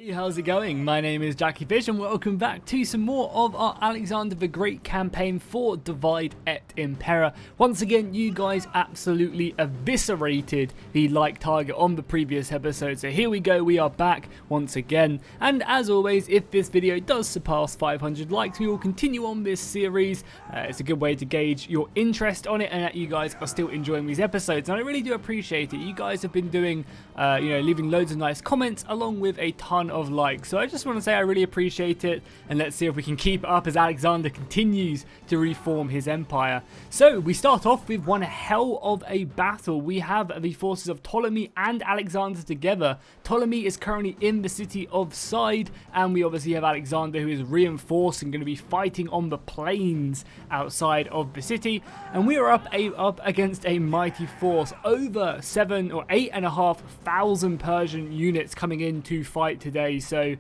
Hey, how's it going? My name is Jackie Fish and welcome back to some more of our Alexander the Great campaign for Divide Et Impera. Once again, you guys absolutely eviscerated the like target on the previous episode, so here we go, we are back once again. And as always, if this video does surpass 500 likes, we will continue on this series. It's a good way to gauge your interest on it and that you guys are still enjoying these episodes, and I really do appreciate it. You guys have been doing, leaving loads of nice comments along with a ton of likes, so I just want to say I really appreciate it, and let's see if we can keep it up as Alexander continues to reform his empire. So we start off with one hell of a battle. We have the forces of Ptolemy and Alexander together. Ptolemy is currently in the city of Side, and we obviously have Alexander, who is reinforced and going to be fighting on the plains outside of the city, and we are up against a mighty force. Over 7,000 or 8,500 Persian units coming in to fight today. So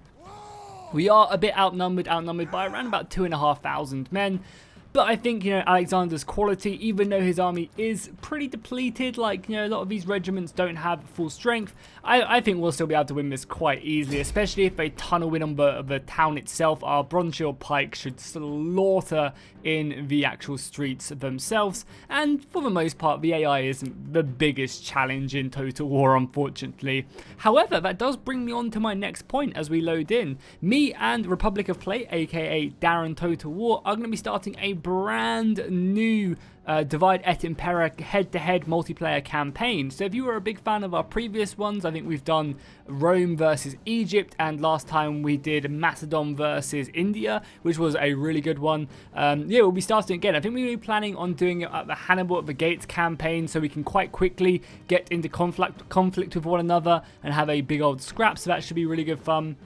we are a bit outnumbered by around about 2,500 men. But I think, Alexander's quality, even though his army is pretty depleted, a lot of these regiments don't have full strength, I think we'll still be able to win this quite easily, especially if they tunnel in on the town itself. Our bronze shield pike should slaughter in the actual streets themselves, and for the most part, the AI isn't the biggest challenge in Total War, unfortunately. However, that does bring me on to my next point as we load in. Me and Republic of Play, aka Darren Total War, are going to be starting a brand new Divide Et Impera head-to-head multiplayer campaign. So if you were a big fan of our previous ones, I think we've done Rome versus Egypt, and last time we did Macedon versus India, which was a really good one. We'll be starting again. I think we're planning on doing it at the Hannibal at the Gates campaign, so we can quite quickly get into conflict with one another and have a big old scrap, so that should be really good fun.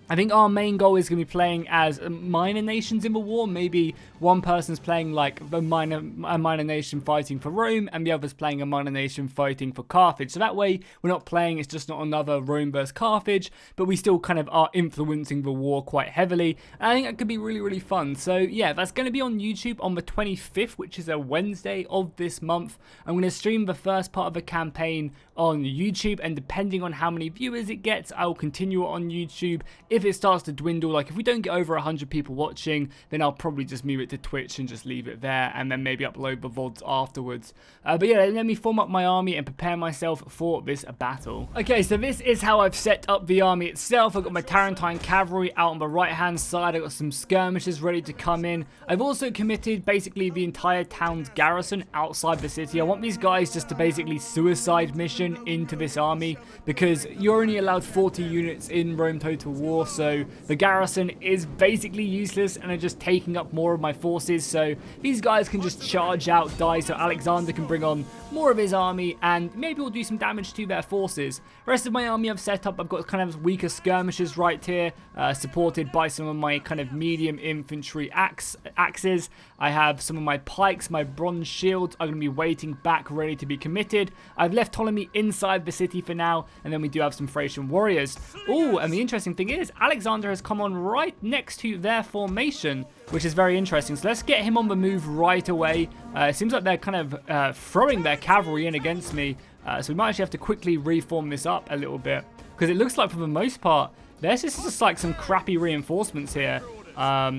I think our main goal is going to be playing as minor nations in the war. Maybe one person's playing like a minor nation fighting for Rome, and the other's playing a minor nation fighting for Carthage. So that way we're not playing, it's just not another Rome versus Carthage, but we still kind of are influencing the war quite heavily. And I think that could be really, really fun. So yeah, that's going to be on YouTube on the 25th, which is a Wednesday of this month. I'm going to stream the first part of the campaign on YouTube, and depending on how many viewers it gets, I will continue it on YouTube. If it starts to dwindle, like if we don't get over 100 people watching, then I'll probably just move it to Twitch and just leave it there, and then maybe upload the VODs afterwards. But yeah, let me form up my army and prepare myself for this battle. Okay, so this is how I've set up the army itself. I've got my Tarentine cavalry out on the right hand side. I've got some skirmishers ready to come in. I've also committed basically the entire town's garrison outside the city. I want these guys just to basically suicide mission into this army, because you're only allowed 40 units in Rome Total War, so the garrison is basically useless and are just taking up more of my forces. So these guys can just charge out, die, so Alexander can bring on more of his army, and maybe we'll do some damage to their forces. The rest of my army I've set up, I've got kind of weaker skirmishers right here, supported by some of my kind of medium infantry axes. I have some of my pikes, my bronze shields are going to be waiting back, ready to be committed. I've left Ptolemy inside the city for now, and then we do have some Thracian warriors. Oh, and the interesting thing is, Alexander has come on right next to their formation, which is very interesting. So let's get him on the move right away. It seems like they're kind of throwing their cavalry in against me, so we might actually have to quickly reform this up a little bit, because it looks like for the most part there's just like some crappy reinforcements here,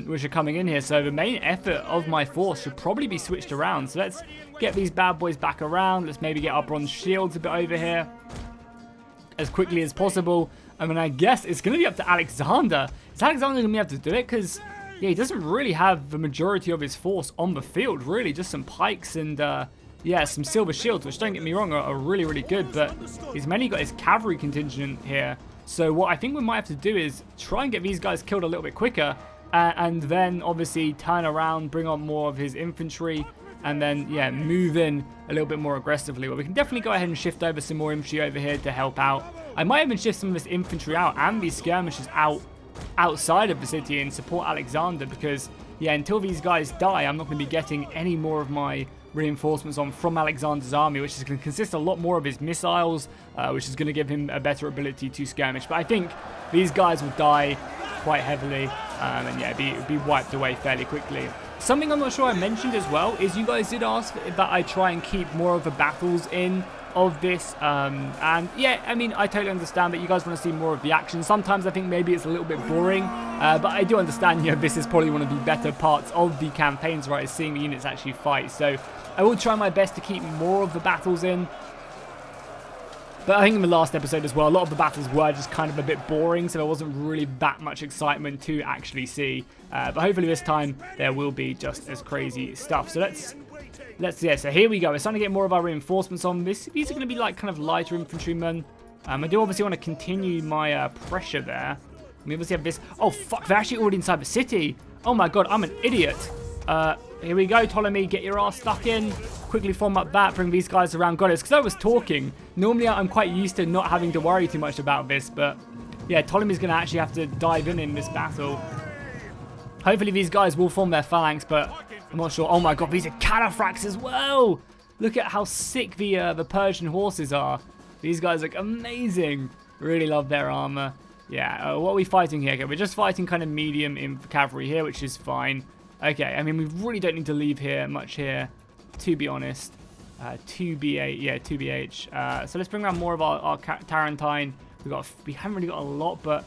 which are coming in here. So the main effort of my force should probably be switched around. So let's get these bad boys back around. Let's maybe get our bronze shields a bit over here as quickly as possible. I mean, I guess it's going to be up to Alexander. Is Alexander going to be able to do it? Because yeah, he doesn't really have the majority of his force on the field, really. Just some pikes and, yeah, some silver shields, which, don't get me wrong, are really, really good. But he's mainly got his cavalry contingent here. So what I think we might have to do is try and get these guys killed a little bit quicker. And then, obviously, turn around, bring on more of his infantry. And then, yeah, move in a little bit more aggressively. But we can definitely go ahead and shift over some more infantry over here to help out. I might even shift some of this infantry out and these skirmishers outside of the city and support Alexander, because yeah, until these guys die, I'm not going to be getting any more of my reinforcements on from Alexander's army, which is going to consist a lot more of his missiles, which is going to give him a better ability to skirmish. But I think these guys will die quite heavily, and yeah, be wiped away fairly quickly. Something I'm not sure I mentioned as well is you guys did ask that I try and keep more of the battles in of this. And yeah, I mean, I totally understand that you guys want to see more of the action. Sometimes I think maybe it's a little bit boring, but I do understand, you know, this is probably one of the better parts of the campaigns, right, is seeing the units actually fight. So I will try my best to keep more of the battles in. But I think in the last episode as well, a lot of the battles were just kind of a bit boring, so there wasn't really that much excitement to actually see. But hopefully this time there will be just as crazy stuff. So yeah, so here we go. We're starting to get more of our reinforcements on this. These are going to be like kind of lighter infantrymen. I do obviously want to continue my pressure there. We obviously have this. Oh, fuck, they're actually already inside the city. Oh my god, I'm an idiot. Here we go, Ptolemy, get your ass stuck in. Quickly form up that, bring these guys around. God, it's because I was talking. Normally, I'm quite used to not having to worry too much about this, but yeah, Ptolemy's going to actually have to dive in this battle. Hopefully, these guys will form their phalanx, but I'm not sure. Oh my god, these are cataphracts as well. Look at how sick the Persian horses are. These guys look amazing. Really love their armor. Yeah, what are we fighting here? Okay, we're just fighting kind of medium in cavalry here, which is fine. Okay, I mean, we really don't need to leave here much here, to be honest. 2BH, yeah, 2BH. So let's bring around more of our Tarentine. We haven't really got a lot, but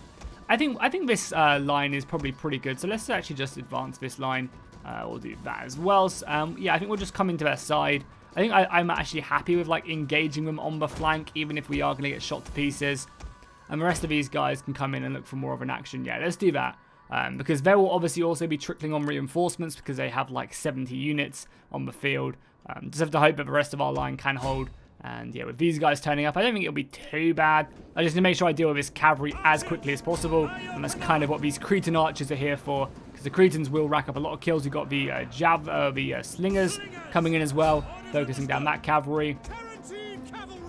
I think this line is probably pretty good. So let's actually just advance this line. We'll do that as well. So, yeah, I think we'll just come into their side. I think I'm actually happy with like engaging them on the flank, even if we are going to get shot to pieces. And the rest of these guys can come in and look for more of an action. Yeah, let's do that. Because they will obviously also be trickling on reinforcements because they have like 70 units on the field. Just have to hope that the rest of our line can hold. And yeah, with these guys turning up, I don't think it'll be too bad. I just need to make sure I deal with this cavalry as quickly as possible. And that's kind of what these Cretan archers are here for. Because the Cretans will rack up a lot of kills. We've got the slingers coming in as well, focusing down that cavalry.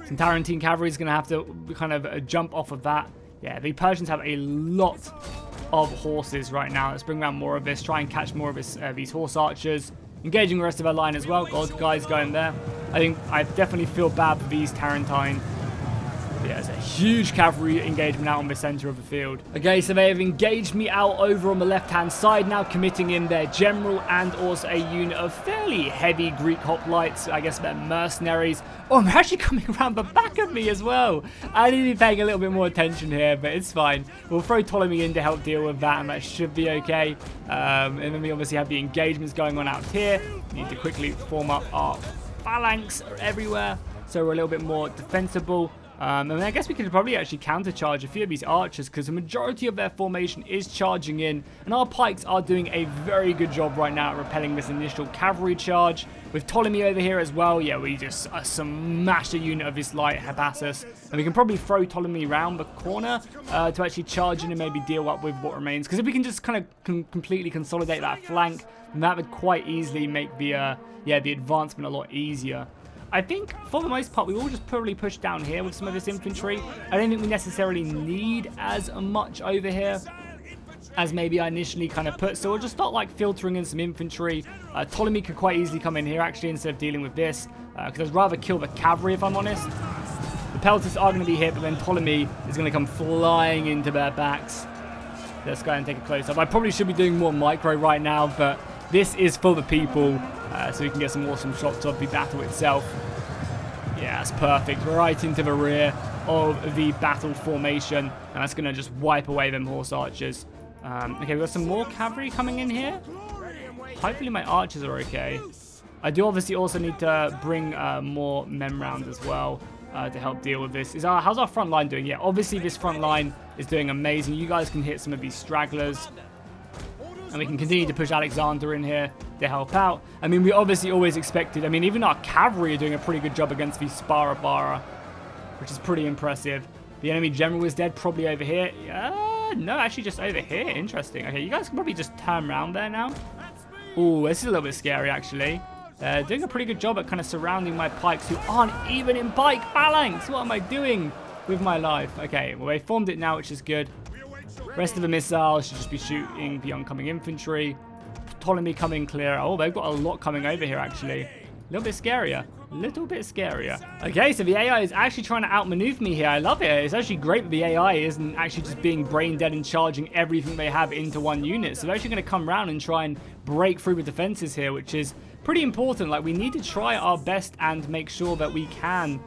Some Tarentine cavalry is going to have to kind of jump off of that. Yeah, the Persians have a lot of horses right now. Let's bring around more of this, try and catch more of this, these horse archers, engaging the rest of our line as well. God, guys going there. I definitely feel bad for these Tarentine. Yeah, there's a huge cavalry engagement out on the center of the field. Okay, so they have engaged me out over on the left-hand side, now committing in their general and also a unit of fairly heavy Greek hoplites. I guess they're mercenaries. Oh, they're actually coming around the back of me as well. I need to be paying a little bit more attention here, but it's fine. We'll throw Ptolemy in to help deal with that, and that should be okay. And then we obviously have the engagements going on out here. We need to quickly form up our phalanx everywhere, so we're a little bit more defensible. And I guess we could probably actually countercharge a few of these archers because the majority of their formation is charging in, and our pikes are doing a very good job right now at repelling this initial cavalry charge. With Ptolemy over here as well, yeah, we just smash a unit of this light Hephaestus, and we can probably throw Ptolemy around the corner to actually charge in and maybe deal up with what remains. Because if we can just kind of completely consolidate that flank, then that would quite easily make the advancement a lot easier. I think, for the most part, we will just probably push down here with some of this infantry. I don't think we necessarily need as much over here as maybe I initially kind of put. So we'll just start, like, filtering in some infantry. Ptolemy could quite easily come in here, actually, instead of dealing with this. Because I'd rather kill the cavalry, if I'm honest. The pelters are going to be hit, but then Ptolemy is going to come flying into their backs. Let's go ahead and take a close-up. I probably should be doing more micro right now, but this is for the people. So we can get some awesome shots of the battle itself. Yeah, that's perfect. Right into the rear of the battle formation. And that's going to just wipe away them horse archers. Okay, we've got some more cavalry coming in here. Hopefully my archers are okay. I do obviously also need to bring more men round as well to help deal with this. How's our front line doing? Yeah, obviously this front line is doing amazing. You guys can hit some of these stragglers. And we can continue to push Alexander in here to help out. I mean, we obviously always expected... I mean, even our cavalry are doing a pretty good job against these Sparabara, which is pretty impressive. The enemy general is dead, probably over here. No, actually just over here. Interesting. Okay, you guys can probably just turn around there now. Ooh, this is a little bit scary, actually. Doing a pretty good job at kind of surrounding my pikes who aren't even in pike phalanx. What am I doing with my life? Okay, well, they formed it now, which is good. Rest of the missiles should just be shooting the oncoming infantry. Ptolemy coming clear. Oh, they've got a lot coming over here, actually. A little bit scarier. Little bit scarier. Okay, so the AI is actually trying to outmaneuver me here. I love it. It's actually great that the AI isn't actually just being brain dead and charging everything they have into one unit. So they're actually going to come around and try and break through the defenses here, which is pretty important. Like, we need to try our best and make sure that we can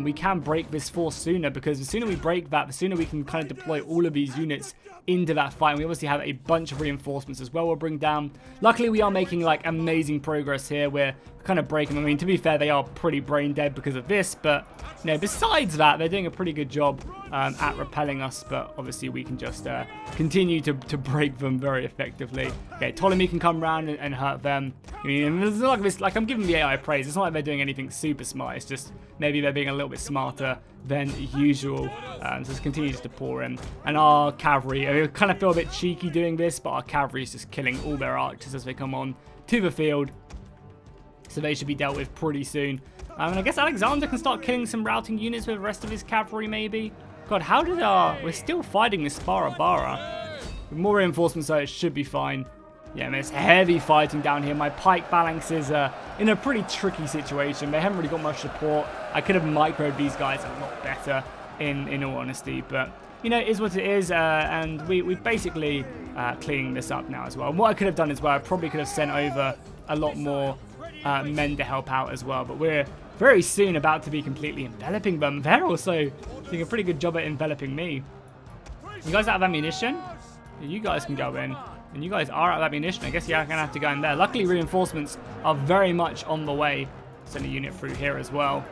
we can break this force sooner, because the sooner we break that, the sooner we can kind of deploy all of these units into that fight. And we obviously have a bunch of reinforcements as well we'll bring down. Luckily, we are making like amazing progress here. We're kind of breaking them. I mean, to be fair, they are pretty brain dead because of this, but you know, besides that, they're doing a pretty good job at repelling us. But obviously, we can just continue to break them very effectively. Okay, Ptolemy can come around and hurt them. I mean, it's not like this, like I'm giving the AI praise. It's not like they're doing anything super smart. It's just maybe they're being a little bit smarter than usual. So just continues to pour in. And our cavalry, I kind of feel a bit cheeky doing this, but our cavalry is just killing all their archers as they come on to the field. So they should be dealt with pretty soon. And I guess Alexander can start killing some routing units with the rest of his cavalry, maybe. God, how did we're still fighting this Bara. With more reinforcements, though, it should be fine. Yeah, there's heavy fighting down here. My pike phalanx is in a pretty tricky situation. They haven't really got much support. I could have microed these guys a lot better, in all honesty. But, you know, it is what it is. And we've basically cleaning this up now as well. And what I could have done as well, I probably could have sent over a lot more men to help out as well. But we're very soon about to be completely enveloping them. They're also doing a pretty good job at enveloping me. You guys out of ammunition? You guys can go in. And you guys are out of ammunition. I guess you're going to have to go in there. Luckily, reinforcements are very much on the way. Send a unit through here as well.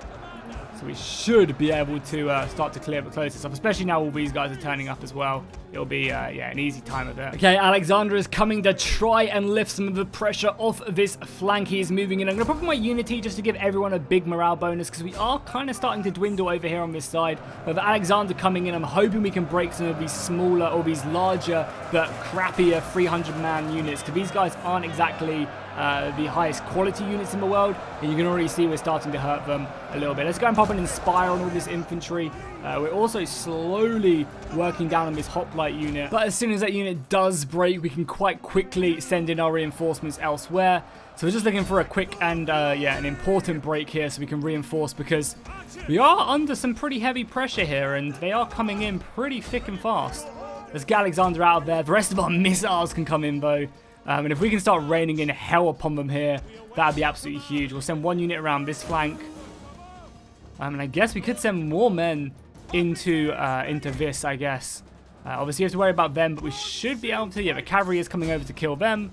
So we should be able to start to clear the closest stuff, especially now all these guys are turning up as well. It'll be, yeah, an easy time of it. Okay, Alexander is coming to try and lift some of the pressure off this flank. He is moving in. I'm going to put my unity just to give everyone a big morale bonus, because we are kind of starting to dwindle over here on this side. With Alexander coming in, I'm hoping we can break some of these smaller or these larger but crappier 300-man units, because these guys aren't exactly the highest quality units in the world, and you can already see we're starting to hurt them a little bit. Let's go and pop an Inspire on all this infantry. We're also slowly working down on this hoplite unit, but as soon as that unit does break, we can quite quickly send in our reinforcements elsewhere. So we're just looking for a quick and yeah, an important break here so we can reinforce, because we are under some pretty heavy pressure here and they are coming in pretty thick and fast. Let's get Alexander out of there. The rest of our missiles can come in though. And if we can start raining in hell upon them here, that would be absolutely huge. We'll send one unit around this flank. And I guess we could send more men into this, I guess. Obviously, you have to worry about them, but we should be able to. Yeah, the cavalry is coming over to kill them.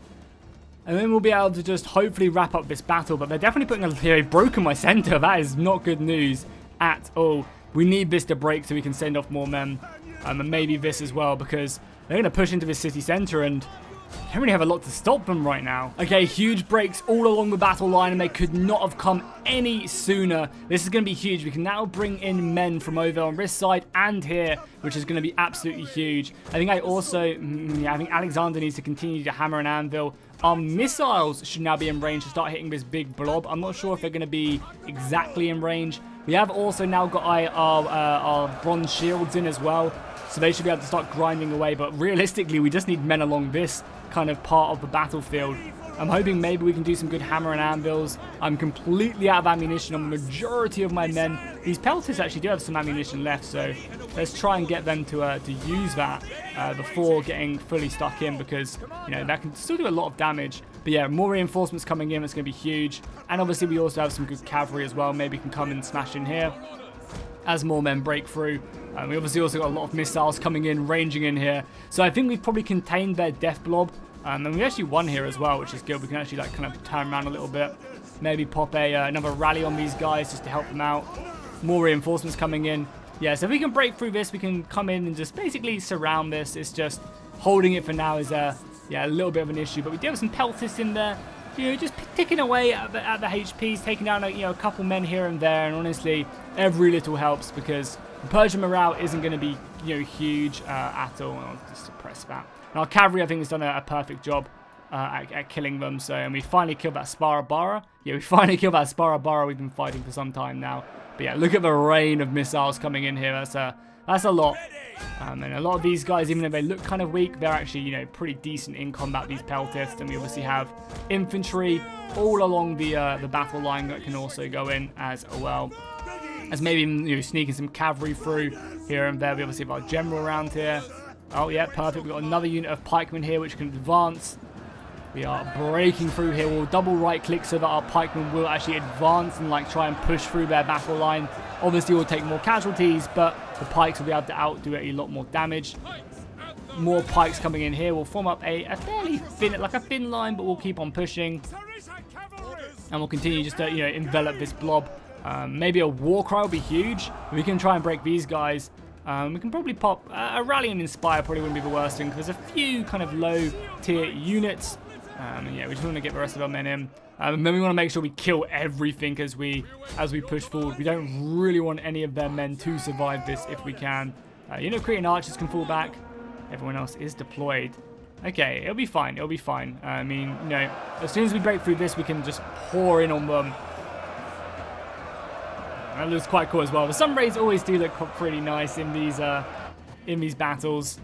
And then we'll be able to just hopefully wrap up this battle. But they're definitely putting a... They've broken my center. That is not good news at all. We need this to break so we can send off more men. And maybe this as well, because they're going to push into this city center and... I don't really have a lot to stop them right now. Okay, huge breaks all along the battle line, and they could not have come any sooner. This is going to be huge. We can now bring in men from over on this side and here, which is going to be absolutely huge. I think I think Alexander needs to continue to hammer and anvil. Our missiles should now be in range to start hitting this big blob. I'm not sure if they're going to be exactly in range. We have also now got our bronze shields in as well, so they should be able to start grinding away. But realistically, we just need men along this kind of part of the battlefield. I'm hoping maybe we can do some good hammer and anvils. I'm completely out of ammunition on the majority of my men. These pelters actually do have some ammunition left, so let's try and get them to use that before getting fully stuck in, because you know that can still do a lot of damage. But yeah, more reinforcements coming in. It's going to be huge. And obviously we also have some good cavalry as well. Maybe can come and smash in here as more men break through. We obviously also got a lot of missiles coming in, ranging in here. So I think we've probably contained their death blob. And we actually won here as well, which is good. We can actually like kind of turn around a little bit. Maybe pop another rally on these guys just to help them out. More reinforcements coming in. Yeah, so if we can break through this, we can come in and just basically surround this. It's just holding it for now is yeah, a little bit of an issue. But we do have some peltists in there. You know, just ticking away at the HPs, taking down a couple men here and there. And honestly, every little helps, because Persian morale isn't going to be huge at all. I'll just suppress that. And our cavalry, I think, has done a perfect job at killing them. So, and we finally killed that Bara. Yeah, we finally killed that Bara we've been fighting for some time now. But yeah, look at the rain of missiles coming in here. That's a lot. And a lot of these guys, even though they look kind of weak, they're actually, pretty decent in combat, these peltists. And we obviously have infantry all along the battle line that can also go in as well. As maybe sneaking some cavalry through here and there. We obviously have our general around here. Oh yeah, perfect. We've got another unit of pikemen here which can advance. We are breaking through here. We'll double right click so that our pikemen will actually advance and like try and push through their battle line. Obviously we'll take more casualties, but the pikes will be able to outdo it a lot more damage. More pikes coming in here. We'll form up a fairly thin, like a thin line, but we'll keep on pushing. And we'll continue just to, you know, envelop this blob. Maybe a war cry will be huge. We can try and break these guys. We can probably pop a rally and inspire, probably wouldn't be the worst thing, because there's a few kind of low tier units. Yeah, we just want to get the rest of our men in. And then we want to make sure we kill everything as we push forward. We don't really want any of their men to survive this if we can. You know, Cretan archers can fall back. Everyone else is deployed. Okay, it'll be fine. It'll be fine. I mean, you know, as soon as we break through this, we can just pour in on them. That looks quite cool as well. The sun rays always do look pretty nice in these battles.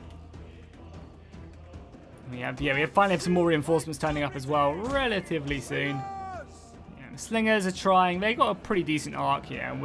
We finally have some more reinforcements turning up as well, relatively soon. Yeah, the slingers are trying. They got a pretty decent arc here, and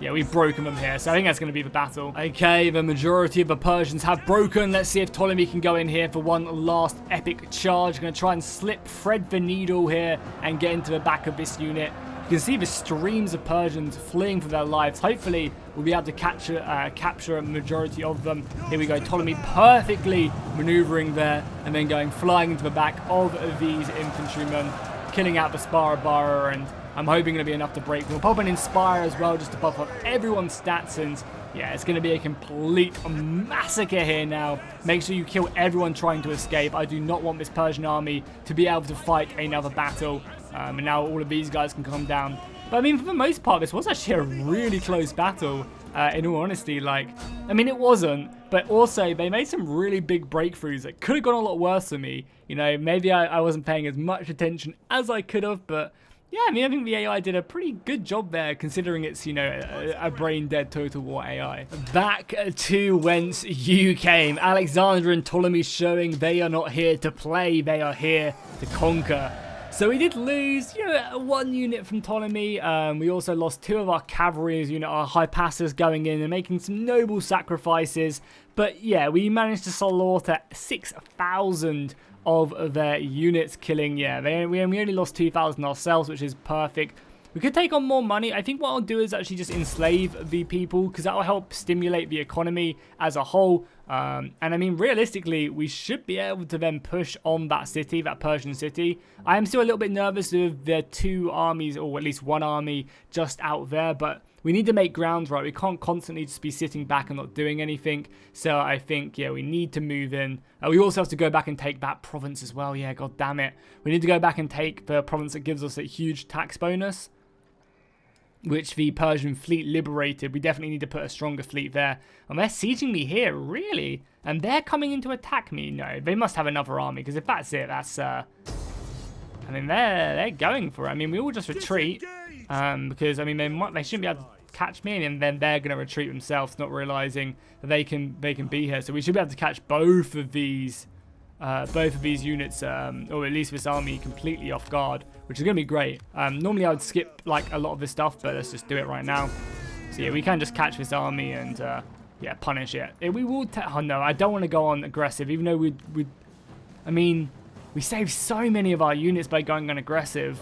we've broken them here. So I think that's going to be the battle. Okay, the majority of the Persians have broken. Let's see if Ptolemy can go in here for one last epic charge. Going to try and thread the needle here and get into the back of this unit. You can see the streams of Persians fleeing for their lives. Hopefully, we'll be able to capture a majority of them. Here we go. Ptolemy perfectly maneuvering there and then flying into the back of these infantrymen, killing out the Sparabara, and I'm hoping it'll be enough to break. We'll pop an Inspire as well just to buff up everyone's stats, and yeah, it's going to be a complete massacre here now. Make sure you kill everyone trying to escape. I do not want this Persian army to be able to fight another battle. And now all of these guys can come down. But I mean, for the most part, this was actually a really close battle, in all honesty. Like, I mean, it wasn't, but also they made some really big breakthroughs that could have gone a lot worse for me. You know, maybe I wasn't paying as much attention as I could have, but yeah, I mean, I think the AI did a pretty good job there, considering it's, you know, a brain-dead Total War AI. Back to whence you came. Alexander and Ptolemy showing they are not here to play, they are here to conquer. So we did lose, you know, one unit from Ptolemy. We also lost two of our cavalry, you know, our high passers going in and making some noble sacrifices. But yeah, we managed to slaughter 6,000 of their units, killing, yeah, we only lost 2,000 ourselves, which is perfect. We could take on more money. I think what I'll do is actually just enslave the people, because that will help stimulate the economy as a whole. And I mean, realistically, we should be able to then push on that city, that Persian city. I am still a little bit nervous with the two armies, or at least one army just out there, but we need to make ground right. We can't constantly just be sitting back and not doing anything. So I think, yeah, we need to move in. We also have to go back and take that province as well. Yeah, god damn it. We need to go back and take the province that gives us a huge tax bonus, which the Persian fleet liberated. We definitely need to put a stronger fleet there. And they're sieging me here, really? And they're coming in to attack me? No, they must have another army, because if that's it, that's... I mean, they're going for it. I mean, we all just retreat, because, I mean, they shouldn't be able to catch me, and then they're going to retreat themselves, not realizing that they can be here. So we should be able to catch both of these units, or at least this army, completely off guard, which is going to be great. Normally I would skip like a lot of this stuff, but let's just do it right now. So yeah, we can just catch this army and yeah, punish it. We will. Oh no, I don't want to go on aggressive, even though I mean, we saved so many of our units by going on aggressive,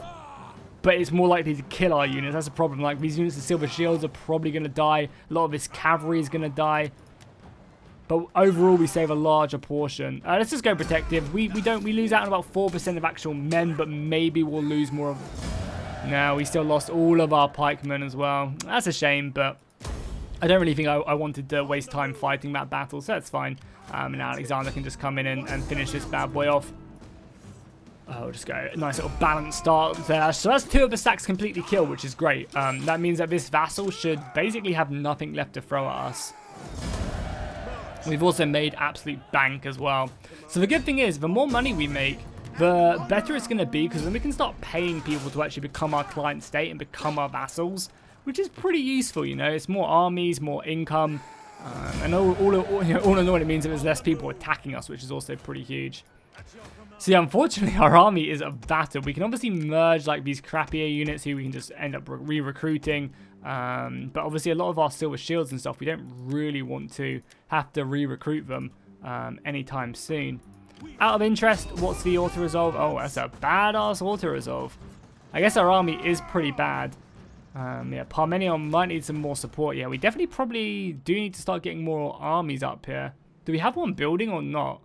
but it's more likely to kill our units. That's a problem. Like, these units of silver shields are probably going to die. A lot of this cavalry is going to die. But overall, we save a larger portion. Let's just go protective. We lose out on about 4% of actual men, but maybe we'll lose more of... No, we still lost all of our pikemen as well. That's a shame, but I don't really think I wanted to waste time fighting that battle, so that's fine. And Alexander can just come in and finish this bad boy off. Oh, just go. Nice little balanced start there. So that's two of the stacks completely killed, which is great. That means that this vassal should basically have nothing left to throw at us. We've also made absolute bank as well. So the good thing is, the more money we make, the better it's going to be, because then we can start paying people to actually become our client state and become our vassals, which is pretty useful, you know. It's more armies, more income, and all in all, it means that there's less people attacking us, which is also pretty huge. So yeah, unfortunately, our army is battered. We can obviously merge like these crappier units who we can just end up re-recruiting. But obviously a lot of our silver shields and stuff, we don't really want to have to re-recruit them anytime soon. Out of interest, what's the auto-resolve? Oh, that's a badass auto-resolve. I guess our army is pretty bad. Yeah, Parmenion might need some more support. Yeah, we definitely probably do need to start getting more armies up here. Do we have one building or not?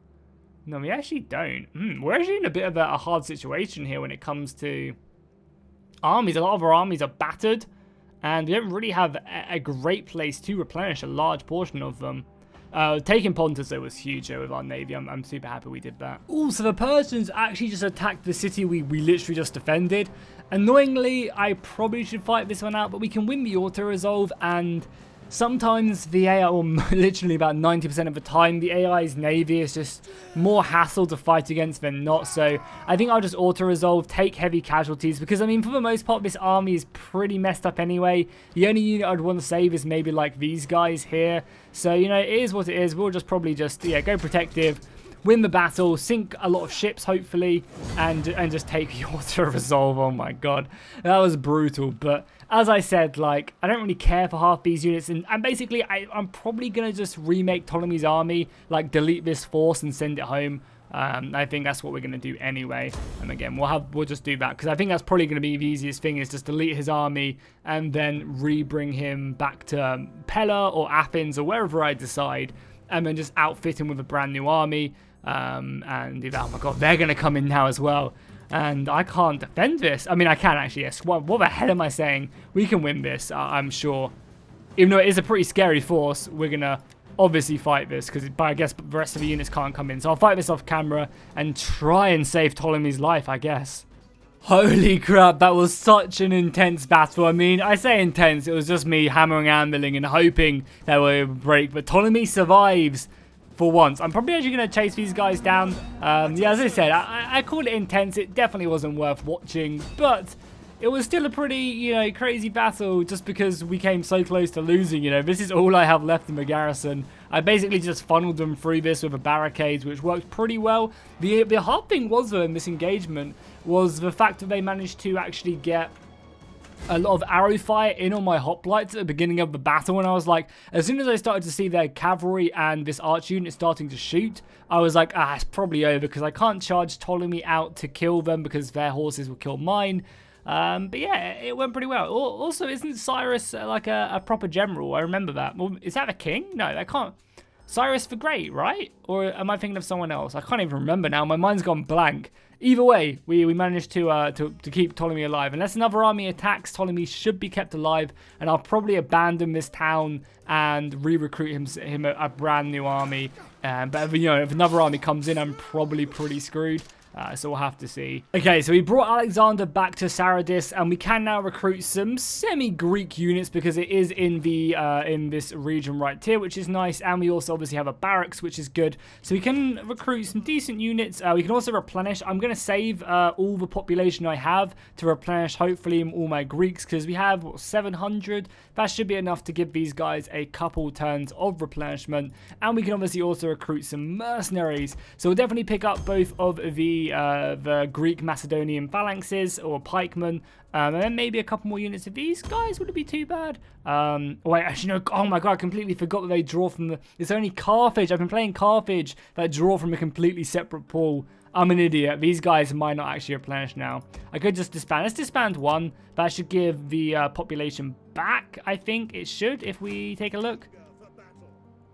No, we actually don't. We're actually in a bit of a hard situation here when it comes to armies. A lot of our armies are battered, and we don't really have a great place to replenish a large portion of them. Taking Pontus, though, was huge with our navy. I'm super happy we did that. Also, the Persians actually just attacked the city we literally just defended. Annoyingly, I probably should fight this one out, but we can win the auto-resolve, and sometimes the AI, or literally about 90% of the time, the AI's navy is just more hassle to fight against than not. So I think I'll just auto-resolve, take heavy casualties, because I mean, for the most part, this army is pretty messed up anyway. The only unit I'd want to save is maybe like these guys here. So, you know, it is what it is. We'll just probably just, yeah, go protective, win the battle, sink a lot of ships, hopefully, and just take the auto-resolve. Oh my god, that was brutal. But as I said, like, I don't really care for half these units, and basically, I'm probably going to just remake Ptolemy's army, like, delete this force and send it home. I think that's what we're going to do anyway. And again, we'll just do that, because I think that's probably going to be the easiest thing, is just delete his army and then re-bring him back to Pella or Athens or wherever I decide, and then just outfit him with a brand new army. And oh my god, they're going to come in now as well. And I can't defend this. I mean, I can actually, yes. What the hell am I saying? We can win this, I'm sure. Even though it is a pretty scary force, we're going to obviously fight this, because I guess the rest of the units can't come in. So I'll fight this off camera and try and save Ptolemy's life, I guess. Holy crap, that was such an intense battle. I mean, I say intense, it was just me hammering, anviling, and hoping that we would break. But Ptolemy survives. For once. I'm probably actually going to chase these guys down. Yeah, as I said, I called it intense. It definitely wasn't worth watching, but it was still a pretty, you know, crazy battle just because we came so close to losing, you know. This is all I have left in the garrison. I basically just funneled them through this with a barricade, which worked pretty well. The hard thing was, though, in this engagement was the fact that they managed to actually get a lot of arrow fire in on my hoplites at the beginning of the battle, and I was like, as soon as I started to see their cavalry and this arch unit starting to shoot, I was like, it's probably over, because I can't charge Ptolemy out to kill them because their horses will kill mine. But yeah, it went pretty well. Also, isn't Cyrus like a proper general? I remember that. Well, is that a king? No, that can't. Cyrus the Great, right? Or am I thinking of someone else? I can't even remember now. My mind's gone blank. Either way, we managed to keep Ptolemy alive. Unless another army attacks, Ptolemy should be kept alive, and I'll probably abandon this town and re-recruit him a brand new army. But you know, if another army comes in, I'm probably pretty screwed. So we'll have to see. Okay, so we brought Alexander back to Saradis, and we can now recruit some semi-Greek units because it is in the in this region right here, which is nice. And we also obviously have a barracks, which is good. So we can recruit some decent units. We can also replenish. I'm going to save all the population I have to replenish, hopefully, all my Greeks, because we have, what, 700. That should be enough to give these guys a couple turns of replenishment. And we can obviously also recruit some mercenaries. So we'll definitely pick up both of the Greek Macedonian phalanxes or pikemen, and then maybe a couple more units of these guys. Would it be too bad? Wait, actually no. Oh my god, I completely forgot that they draw from the. It's only Carthage. I've been playing Carthage that draw from a completely separate pool. I'm an idiot. These guys might not actually replenish now. I could just disband. Let's disband one. That should give the population back. I think it should, if we take a look.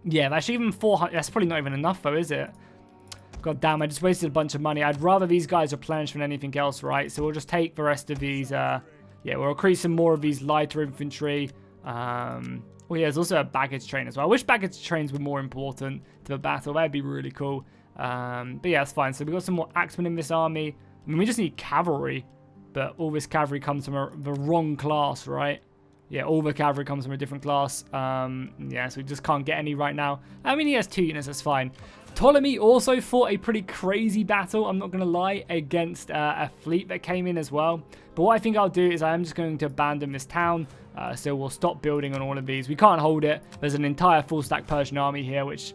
Yeah, that's even 400. That's probably not even enough though, is it? God damn, I just wasted a bunch of money. I'd rather these guys replenish than anything else, right? So we'll just take the rest of these. Yeah, we'll recruit some more of these lighter infantry. Oh yeah, there's also a baggage train as well. I wish baggage trains were more important to the battle. That'd be really cool. But yeah, that's fine. So we've got some more axemen in this army. I mean, we just need cavalry. But all this cavalry comes from the wrong class, right? Yeah, all the cavalry comes from a different class. Yeah, so we just can't get any right now. I mean, he has 2 units, that's fine. Ptolemy also fought a pretty crazy battle, I'm not going to lie, against a fleet that came in as well. But what I think I'll do is I'm just going to abandon this town. So we'll stop building on all of these. We can't hold it. There's an entire full stack Persian army here, which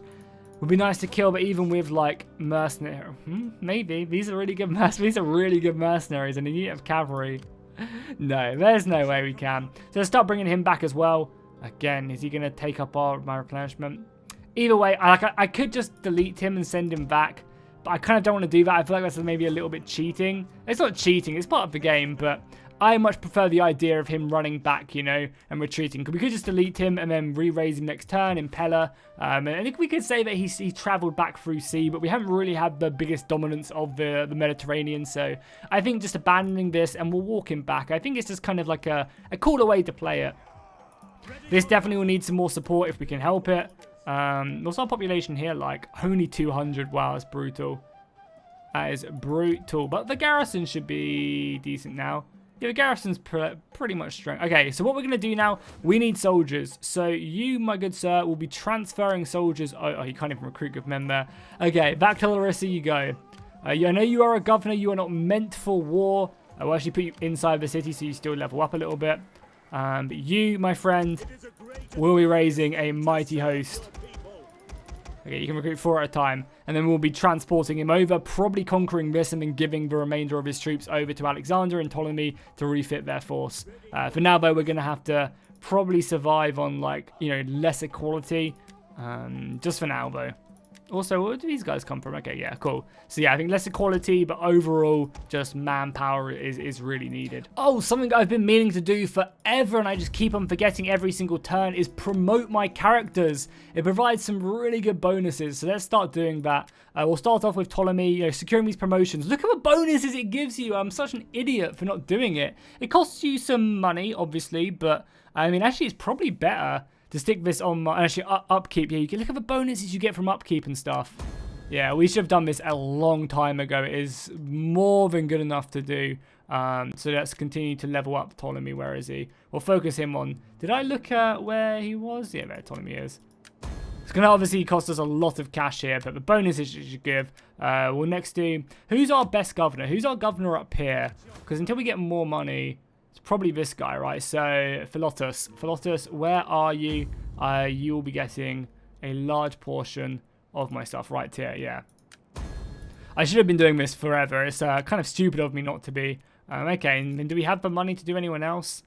would be nice to kill. But even with like mercenary, maybe these are really good these are really good mercenaries, and a unit of cavalry. No, there's no way we can. So let's start bringing him back as well. Again, is he going to take up my replenishment? Either way, I could just delete him and send him back. I kind of don't want to do that. I feel like that's maybe a little bit cheating. It's not cheating, it's part of the game, but I much prefer the idea of him running back, you know, and retreating. We could just delete him and then re-raise him next turn, Impera. And I think we could say that he travelled back through sea, but we haven't really had the biggest dominance of the Mediterranean. So I think just abandoning this and we'll walk him back. I think it's just kind of like a cooler way to play it. This definitely will need some more support if we can help it. What's our population here like? Only 200. Wow, that's brutal. That is brutal. But the garrison should be decent now. Yeah, the garrison's pretty much strong. Okay, so what we're going to do now, we need soldiers. So you, my good sir, will be transferring soldiers. Oh, you can't even recruit good men there. Okay, back to Larissa you go. Yeah, I know you are a governor. You are not meant for war. I will actually put you inside the city so you still level up a little bit. But you, my friend, will be raising a mighty host. Okay, you can recruit 4 at a time. And then we'll be transporting him over, probably conquering this and then giving the remainder of his troops over to Alexander and Ptolemy to refit their force. For now, though, we're going to have to probably survive on, like, you know, lesser quality. Just for now, though. Also, where do these guys come from? Okay, yeah, cool. So yeah, I think lesser quality, but overall, just manpower is really needed. Oh, something I've been meaning to do forever, and I just keep on forgetting every single turn, is promote my characters. It provides some really good bonuses, so let's start doing that. We'll start off with Ptolemy, you know, securing these promotions. Look at the bonuses it gives you. I'm such an idiot for not doing it. It costs you some money, obviously, but I mean, actually, it's probably better to stick this on my, actually, upkeep. Yeah, you can look at the bonuses you get from upkeep and stuff. Yeah, we should have done this a long time ago. It is more than good enough to do. So let's continue to level up Ptolemy. Where is he? We'll focus him on... Did I look at where he was? Yeah, there Ptolemy is. It's going to obviously cost us a lot of cash here, but the bonuses you should give. We'll next do... Who's our best governor? Who's our governor up here? Because until we get more money... Probably this guy, right? So, Philotas, where are you? You will be getting a large portion of my stuff right here, yeah. I should have been doing this forever. It's kind of stupid of me not to be. Okay, and then do we have the money to do anyone else?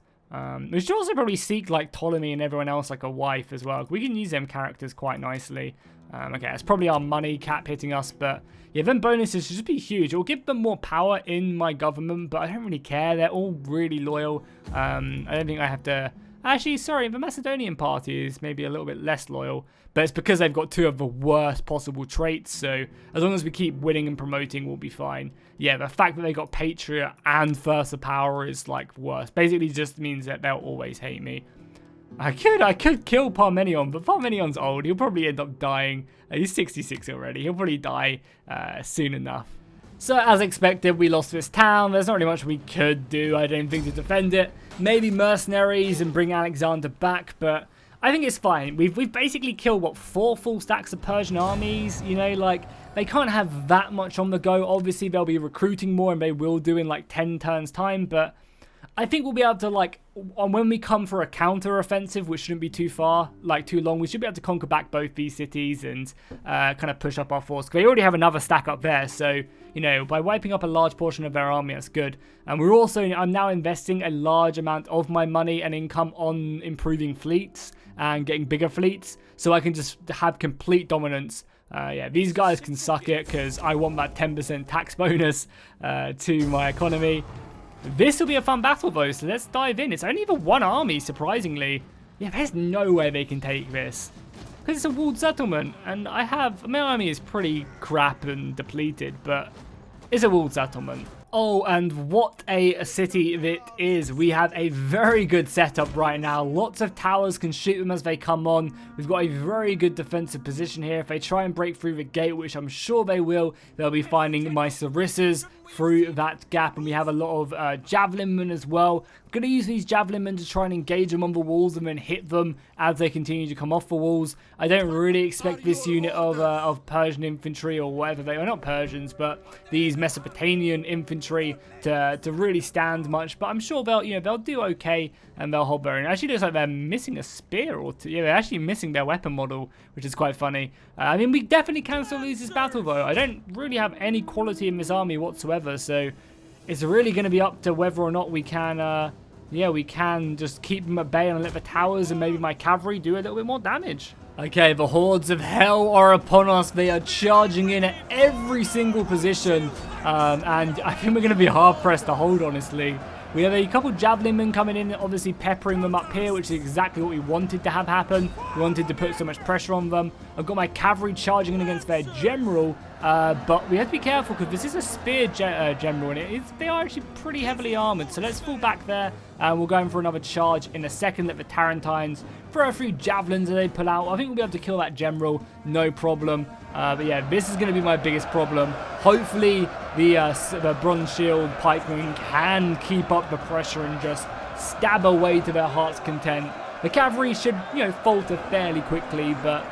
We should also probably seek, like, Ptolemy and everyone else, like, a wife as well. We can use them characters quite nicely. Okay, that's probably our money cap hitting us, but yeah, then bonuses should just be huge. It will give them more power in my government, but I don't really care. They're all really loyal. I don't think I have to... Actually, sorry, the Macedonian party is maybe a little bit less loyal, but it's because they've got 2 of the worst possible traits, so as long as we keep winning and promoting, we'll be fine. Yeah, the fact that they got Patriot and Thirst of Power is, like, worse. Basically just means that they'll always hate me. I could kill Parmenion, but Parmenion's old. He'll probably end up dying. He's 66 already. He'll probably die soon enough. So, as expected, we lost this town. There's not really much we could do, I don't think, to defend it. Maybe mercenaries and bring Alexander back, but I think it's fine. We've basically killed, what, 4 full stacks of Persian armies? You know, like, they can't have that much on the go. Obviously, they'll be recruiting more, and they will do in, like, 10 turns' time, but I think we'll be able to, like, when we come for a counter-offensive, which shouldn't be too far, like, too long, we should be able to conquer back both these cities and kind of push up our force. Because they already have another stack up there, so, you know, by wiping up a large portion of their army, that's good. And we're also, I'm now investing a large amount of my money and income on improving fleets and getting bigger fleets, so I can just have complete dominance. Yeah, these guys can suck it, because I want that 10% tax bonus to my economy. This will be a fun battle, though, so let's dive in. It's only the 1 army, surprisingly. Yeah, there's no way they can take this. Because it's a walled settlement, and my army is pretty crap and depleted, but it's a walled settlement. Oh, and what a city it is. We have a very good setup right now. Lots of towers can shoot them as they come on. We've got a very good defensive position here. If they try and break through the gate, which I'm sure they will, they'll be finding my Sarissas through that gap. And we have a lot of javelin men as well. I'm going to use these javelin men to try and engage them on the walls and then hit them as they continue to come off the walls. I don't really expect this unit of Persian infantry or whatever they are, not Persians, but these Mesopotamian infantry to really stand much. But I'm sure they'll do okay and they'll hold their own. It actually looks like they're missing a spear or two. Yeah, they're actually missing their weapon model, which is quite funny. I mean, we definitely can still lose this battle, though. I don't really have any quality in this army whatsoever, so it's really going to be up to whether or not we can, we can just keep them at bay and let the towers and maybe my cavalry do a little bit more damage. Okay, the hordes of hell are upon us. They are charging in at every single position. And I think we're going to be hard-pressed to hold, honestly. We have a couple javelin men coming in, obviously peppering them up here, which is exactly what we wanted to have happen. We wanted to put so much pressure on them. I've got my cavalry charging in against their general, but we have to be careful because this is a spear general, and they are actually pretty heavily armored. So let's fall back there, and we'll go in for another charge in a second. Let the Tarentines throw a few javelins that they pull out. I think we'll be able to kill that general, no problem. But yeah, this is going to be my biggest problem. Hopefully, the bronze shield pikemen can keep up the pressure and just stab away to their heart's content. The cavalry should, falter fairly quickly, but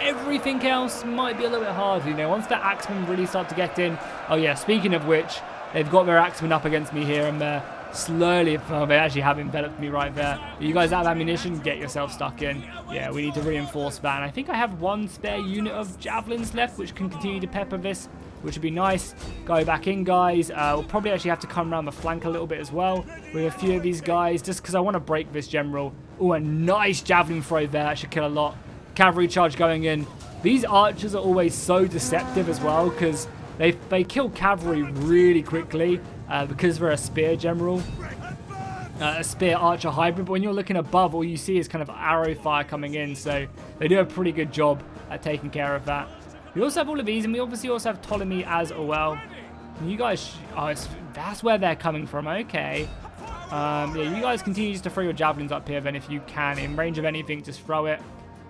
everything else might be a little bit harder. Once the axemen really start to get in. Oh yeah, speaking of which, they've got their axemen up against me here, and they're slowly, they actually have enveloped me right there. You guys out of ammunition? Get yourself stuck in. Yeah, we need to reinforce that. And I think I have one spare unit of javelins left, which can continue to pepper this, which would be nice. Go back in, guys. We'll probably actually have to come around the flank a little bit as well with a few of these guys, just because I want to break this general. Oh, a nice javelin throw there. That should kill a lot. Cavalry charge going in. These archers are always so deceptive as well, because they kill cavalry really quickly because they're a spear general. A spear archer hybrid, but when you're looking above, all you see is kind of arrow fire coming in, so they do a pretty good job at taking care of that. We also have all of these, and we obviously also have Ptolemy as well. And you guys, that's where they're coming from, okay. Yeah, you guys continue just to throw your javelins up here then if you can. In range of anything, just throw it.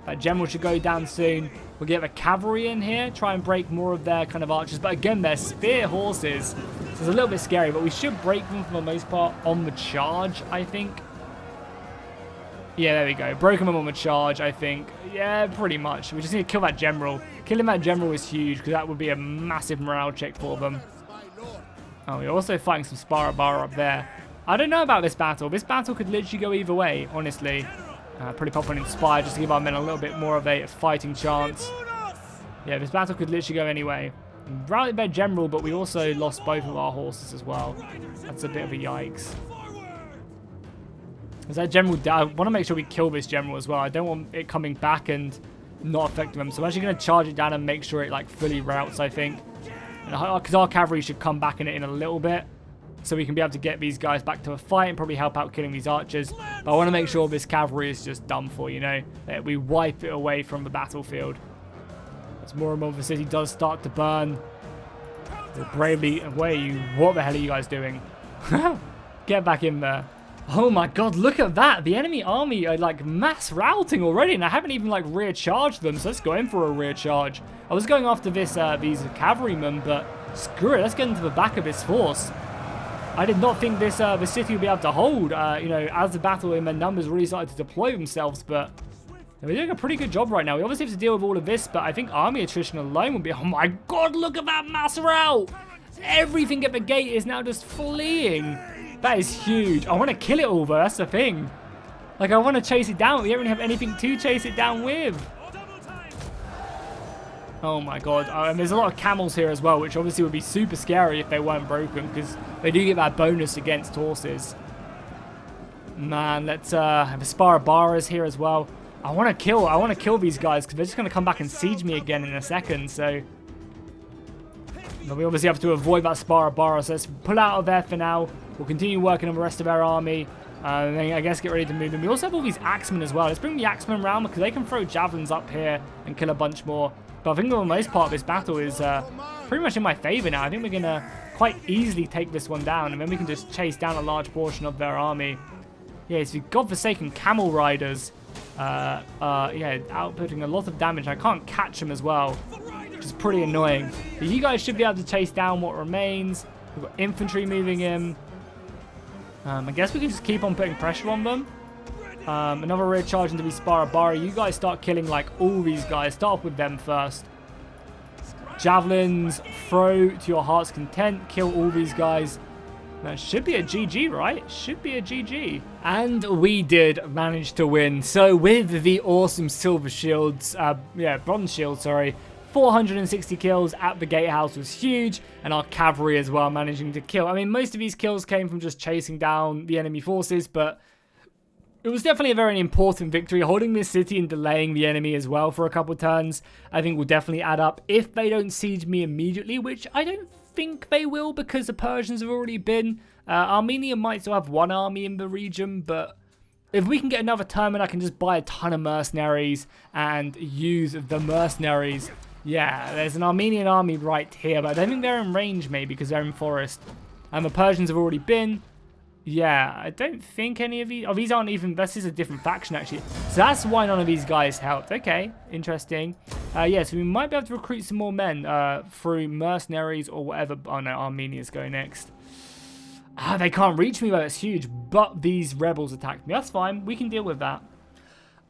That general should go down soon. We'll get the cavalry in here, try and break more of their kind of archers, but again, they're spear horses, so it's a little bit scary, but we should break them for the most part on the charge, I think. Yeah, there we go. Broken them on the charge, I think. Yeah, pretty much. We just need to kill that general. Killing that general is huge, because that would be a massive morale check for them. Oh, we're also fighting some Sparabar up there. I don't know about this battle. This battle could literally go either way, honestly. Pretty pop on Inspire just to give our men a little bit more of a fighting chance. Yeah, this battle could literally go anyway. Routed their general, but we also lost both of our horses as well. That's a bit of a yikes. Is that general down? I want to make sure we kill this general as well. I don't want it coming back and not affecting them. So I'm actually going to charge it down and make sure it fully routes, I think. Because our cavalry should come back in it in a little bit. So we can be able to get these guys back to a fight and probably help out killing these archers. But I want to make sure this cavalry is just done for, that we wipe it away from the battlefield. As more and more of the city does start to burn. We'll bravely away you. What the hell are you guys doing? Get back in there. Oh my god, look at that. The enemy army are mass routing already, and I haven't even rear charged them, so let's go in for a rear charge. I was going after these cavalrymen, but screw it, let's get into the back of this force. I did not think the city would be able to hold, as the battle and their numbers really started to deploy themselves, but we're doing a pretty good job right now. We obviously have to deal with all of this, but I think army attrition alone would be... Oh my god, look at that mass rout! Everything at the gate is now just fleeing. That is huge. I want to kill it all, though. That's the thing. I want to chase it down. We don't really have anything to chase it down with. Oh my god. And there's a lot of camels here as well, which obviously would be super scary if they weren't broken, because they do get that bonus against horses. Man, let's have Sparabaras here as well. I want to kill these guys, because they're just going to come back and siege me again in a second, so... But we obviously have to avoid that Sparabara, so let's pull out of there for now. We'll continue working on the rest of our army. And then I guess get ready to move in. We also have all these axemen as well. Let's bring the axemen around, because they can throw javelins up here and kill a bunch more. But I think for the most part, this battle is pretty much in my favor now. I think we're going to quite easily take this one down, and then we can just chase down a large portion of their army. Yeah, it's the godforsaken camel riders. Yeah, outputting a lot of damage. I can't catch them as well, which is pretty annoying. But you guys should be able to chase down what remains. We've got infantry moving in. I guess we can just keep on putting pressure on them. Another rear charge into the Sparabari. You guys start killing all these guys. Start off with them first. Javelins, throw to your heart's content. Kill all these guys. That should be a GG, right? Should be a GG. And we did manage to win. So with the awesome silver shields, bronze shield, sorry, 460 kills at the gatehouse was huge, and our cavalry as well managing to kill. I mean, most of these kills came from just chasing down the enemy forces, but It was definitely a very important victory. Holding this city and delaying the enemy as well for a couple turns, I think will definitely add up. If they don't siege me immediately, which I don't think they will because the Persians have already been. Armenia might still have one army in the region, but if we can get another turn and I can just buy a ton of mercenaries and use the mercenaries. Yeah, there's an Armenian army right here, but I don't think they're in range maybe because they're in forest. And the Persians have already been. Yeah, I don't think any of these... Oh, these aren't even... This is a different faction, actually. So that's why none of these guys helped. Okay, interesting. Yeah, so we might be able to recruit some more men through mercenaries or whatever. Oh, no, Armenia's go next. They can't reach me, though. It's huge. But these rebels attacked me. That's fine. We can deal with that.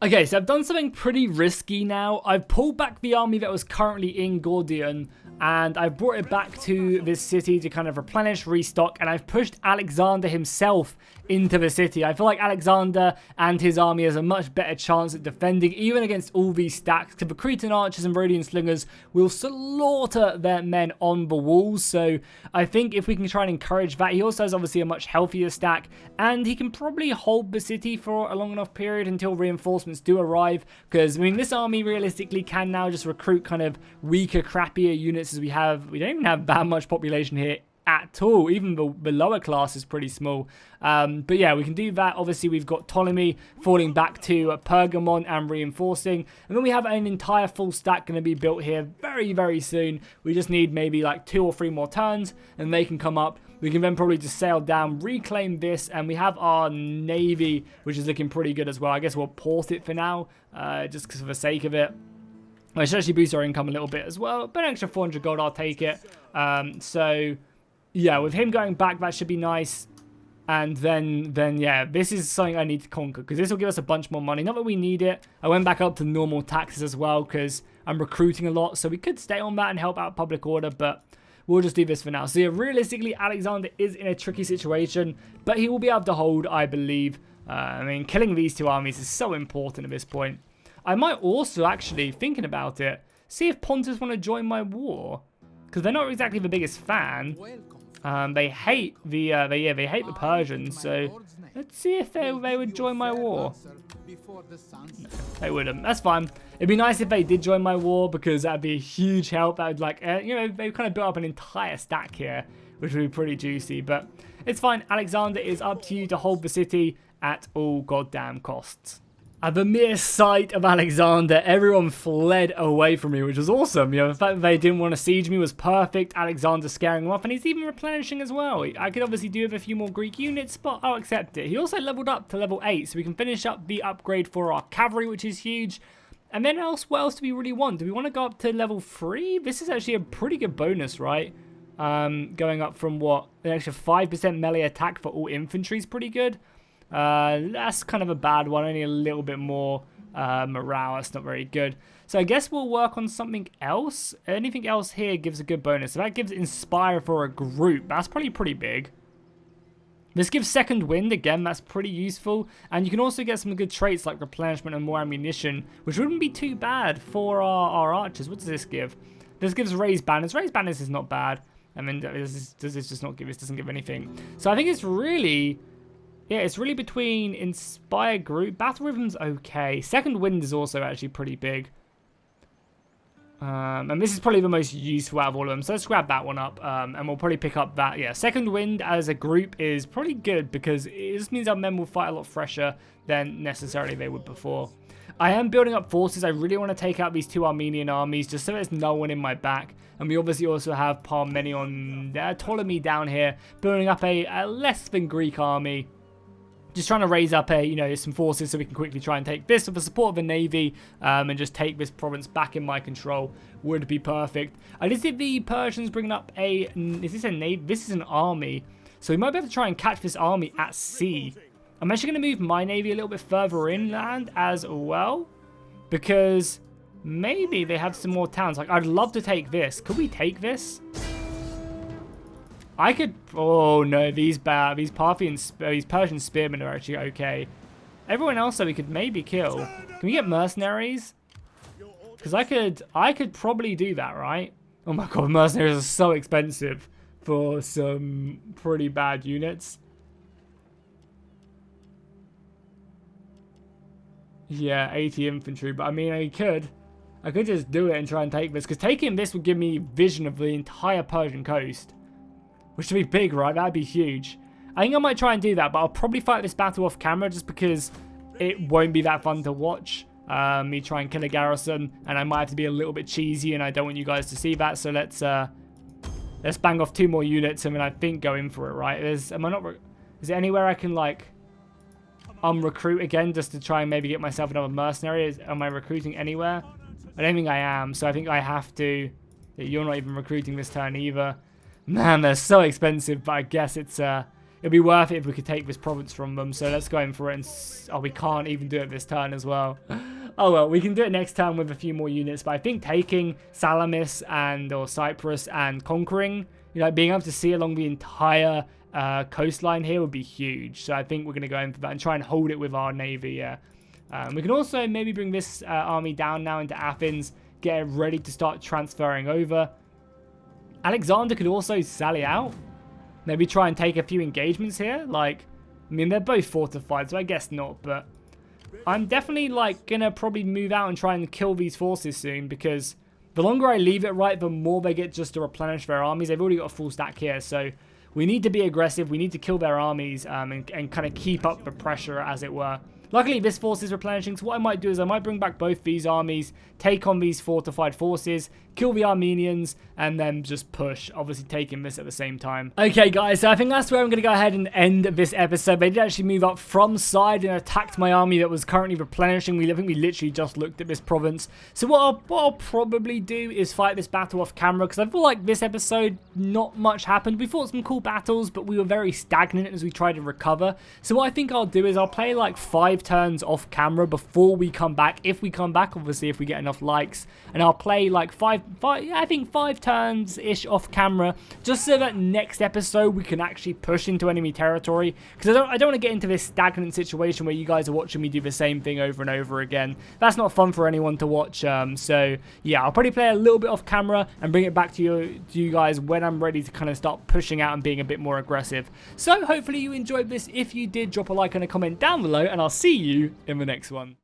Okay, so I've done something pretty risky now. I've pulled back the army that was currently in Gordian, and I've brought it back to this city to kind of replenish, restock, and I've pushed Alexander himself into the city. I feel like Alexander and his army has a much better chance at defending, even against all these stacks, because the Cretan archers and Rhodian slingers will slaughter their men on the walls. So I think if we can try and encourage that, he also has obviously a much healthier stack, and he can probably hold the city for a long enough period until reinforcements do arrive, because I mean this army realistically can now just recruit kind of weaker, crappier units as we have. We don't even have that much population here at all. Even the lower class is pretty small. But yeah, we can do that. Obviously, we've got Ptolemy falling back to Pergamon and reinforcing. And then we have an entire full stack going to be built here very, very soon. We just need maybe like 2 or 3 more turns and they can come up. We can then probably just sail down, reclaim this, and we have our navy, which is looking pretty good as well. I guess we'll port it for now, just because for the sake of it. I should actually boost our income a little bit as well, but an extra 400 gold, I'll take it. So, yeah, with him going back, that should be nice. And then yeah, this is something I need to conquer, because this will give us a bunch more money. Not that we need it. I went back up to normal taxes as well, because I'm recruiting a lot, so we could stay on that and help out public order, but we'll just do this for now. So yeah, realistically, Alexander is in a tricky situation, but he will be able to hold, I believe. I mean, killing these 2 armies is so important at this point. I might also, actually, thinking about it, see if Pontus want to join my war, because they're not exactly the biggest fan. They hate the they hate the Persians, so let's see if they would join my war. No, they wouldn't. That's fine. It'd be nice if they did join my war, because that'd be a huge help. That would, like, you know, they kind of built up an entire stack here, which would be pretty juicy. But it's fine. Alexander, is up to you to hold the city at all goddamn costs. At the mere sight of Alexander, everyone fled away from me, which was awesome. You know, the fact that they didn't want to siege me was perfect. Alexander scaring them off, and he's even replenishing as well. I could obviously do with a few more Greek units, but I'll accept it. He also leveled up to level 8, so we can finish up the upgrade for our cavalry, which is huge. And then what else do we really want? Do we want to go up to level 3? This is actually a pretty good bonus, right? Going up from what? An extra 5% melee attack for all infantry is pretty good. That's kind of a bad one, only a little bit more morale. That's not very good. So I guess we'll work on something else. Anything else here gives a good bonus. So that gives Inspire for a group. That's probably pretty big. This gives Second Wind, again, that's pretty useful. And you can also get some good traits like replenishment and more ammunition, which wouldn't be too bad for our archers. What does this give? This gives Raised Banners. Raised Banners is not bad. I mean, does this just not give? This doesn't give anything. So I think it's really... Yeah, it's really between Inspire Group. Battle Rhythm's okay. Second Wind is also actually pretty big. And this is probably the most useful out of all of them. So let's grab that one up. And we'll probably pick up that. Yeah, Second Wind as a group is probably good, because it just means our men will fight a lot fresher than necessarily they would before. I am building up forces. I really want to take out these 2 Armenian armies, just so there's no one in my back. And we obviously also have Parmenion, Ptolemy down here, building up a less than Greek army. Just trying to raise up some forces so we can quickly try and take this with the support of the navy, and just take this province back in my control would be perfect. I did see the Persians bringing up is this a navy? This is an army. So we might be able to try and catch this army at sea. I'm actually going to move my navy a little bit further inland as well, because maybe they have some more towns. Like, I'd love to take this. Could we take this? I could... Oh, no. These Persian spearmen are actually okay. Everyone else, though, we could maybe kill. Can we get mercenaries? Because I could probably do that, right? Oh, my God. Mercenaries are so expensive for some pretty bad units. Yeah, 80 infantry, but I mean, I could just do it and try and take this, because taking this would give me vision of the entire Persian coast, which would be big, right? That'd be huge. I think I might try and do that, but I'll probably fight this battle off camera just because it won't be that fun to watch. Me try and kill a garrison, and I might have to be a little bit cheesy, and I don't want you guys to see that. So let's bang off 2 more units, and then I think go in for it, right? Is there anywhere I can like recruit again just to try and maybe get myself another mercenary? Am I recruiting anywhere? I don't think I am, so I think I have to. You're not even recruiting this turn either. Man, they're so expensive, but I guess it'd be worth it if we could take this province from them. So let's go in for it. And oh, we can't even do it this turn as well. Oh well, we can do it next turn with a few more units. But I think taking Salamis or Cyprus and conquering, being able to see along the entire coastline here would be huge. So I think we're going to go in for that and try and hold it with our navy. Yeah. We can also maybe bring this army down now into Athens, get it ready to start transferring over. Alexander could also sally out. Maybe try and take a few engagements here. I mean, they're both fortified, so I guess not. But I'm definitely, going to probably move out and try and kill these forces soon. Because the longer I leave it, right, the more they get just to replenish their armies. They've already got a full stack here, so we need to be aggressive. We need to kill their armies and kind of keep up the pressure, as it were. Luckily, this force is replenishing, so what I might do is I might bring back both these armies, take on these fortified forces, kill the Armenians, and then just push, obviously taking this at the same time. Okay, guys, so I think that's where I'm going to go ahead and end this episode. They did actually move up from side and attacked my army that was currently replenishing. I think we literally just looked at this province. So what I'll probably do is fight this battle off camera, because I feel like this episode, not much happened. We fought some cool battles, but we were very stagnant as we tried to recover. So what I think I'll do is I'll play 5 turns off camera before we come back. If we come back, obviously, if we get enough likes, and I'll play I think 5 turns ish off camera, just so that next episode we can actually push into enemy territory, because I don't want to get into this stagnant situation where you guys are watching me do the same thing over and over again. That's not fun for anyone to watch. So yeah, I'll probably play a little bit off camera and bring it back to you guys when I'm ready to kind of start pushing out and being a bit more aggressive. So hopefully you enjoyed this. If you did, drop a like and a comment down below, and I'll see you in the next one.